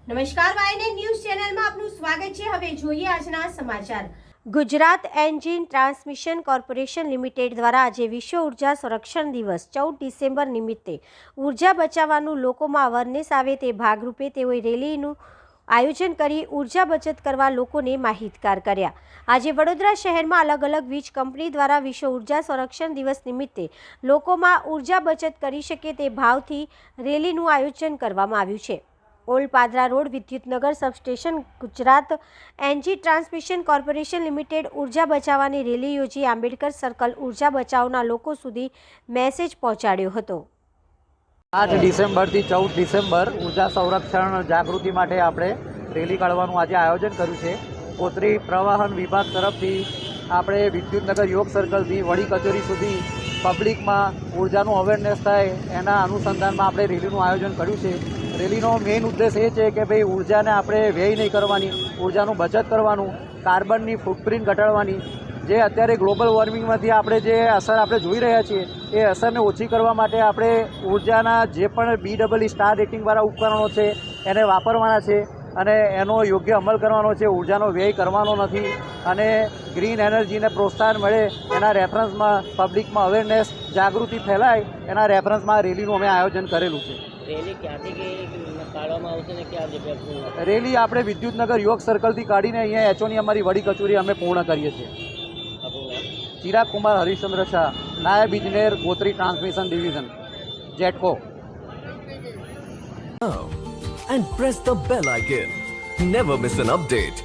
નમસ્કાર વાયને ન્યૂઝ ચેનલમાં આપનું સ્વાગત છે। હવે જોઈએ આજના સમાચાર। Gujarat engine transmission corporation limited દ્વારા આજે વિશ્વ ઉર્જા સંરક્ષણ દિવસ 14 ડિસેમ્બર નિમિત્તે ઉર્જા બચાવવાનું લોકોમાં અવેરનેસ આવે તે ભાગરૂપે તેઓએ રેલીનું આયોજન કરી ઉર્જા બચત કરવા લોકોને માહિતગાર કર્યા। આજે વડોદરા શહેરમાં અલગ અલગ વીજ કંપની દ્વારા વિશ્વ ઉર્જા સંરક્ષણ દિવસ નિમિત્તે લોકોમાં ઉર્જા બચત કરી શકે તે ભાવથી રેલીનું આયોજન કરવામાં આવ્યું છે। Old Padra road Vidyutnagar substation Gujarat energy transmission corporation limited ઉર્જા બચાવવાની રેલી યોજી આંબેડકર સર્કલ ઉર્જા બચાવના લોકો સુધી મેસેજ પહોંચાડ્યો હતો। 8 ડિસેમ્બરથી 14 ડિસેમ્બર ઉર્જા સંરક્ષણ જાગૃતિ માટે આપણે રેલી કાઢવાનું આજે આયોજન કર્યું છે। કોતરી પ્રવાહન વિભાગ તરફથી આપણે વિદ્યુતનગર યોગ સર્કલથી વડી કચેરી સુધી પબ્લિકમાં ઉર્જાનું અવેરનેસ થાય એના અનુસંધાનમાં આપણે રેલીનું આયોજન કર્યું છે। રેલીનો મેઇન ઉદ્દેશ એ છે કે ભાઈ ઉર્જાને આપણે વ્યય નહીં કરવાની, ઉર્જાનું બચત કરવાનું, કાર્બનની ફૂટપ્રિન્ટ ઘટાડવાની, જે અત્યારે ગ્લોબલ વોર્મિંગમાંથી આપણે જે અસર આપણે જોઈ રહ્યા છીએ એ અસરને ઓછી કરવા માટે આપણે ઉર્જાના જે પણ BEE સ્ટાર રેટિંગવાળા ઉપકરણો છે એને વાપરવાના છે અને એનો યોગ્ય અમલ કરવાનો છે। ઉર્જાનો વ્યય કરવાનો નથી અને ગ્રીન એનર્જીને પ્રોત્સાહન મળે એના રેફરન્સમાં પબ્લિકમાં અવેરનેસ જાગૃતિ ફેલાય એના રેફરન્સમાં રેલીનું અમે આયોજન કરેલું છે। રેલી ક્યાંથી કાઢવામાં આવશે ને ક્યાં જગ્યાએ? રેલી આપણે વિદ્યુતનગર યોગ સર્કલથી કાઢીને અહીંયા એચઓની અમારી વડી કચેરી અમે પૂર્ણ કરીએ છીએ। ચિરાગ કુમાર હરિશ્ચંદ્ર શાહ, નાયબ ઇજનેર Gotri transmission division, GETCO. And press the bell icon. Never miss an update.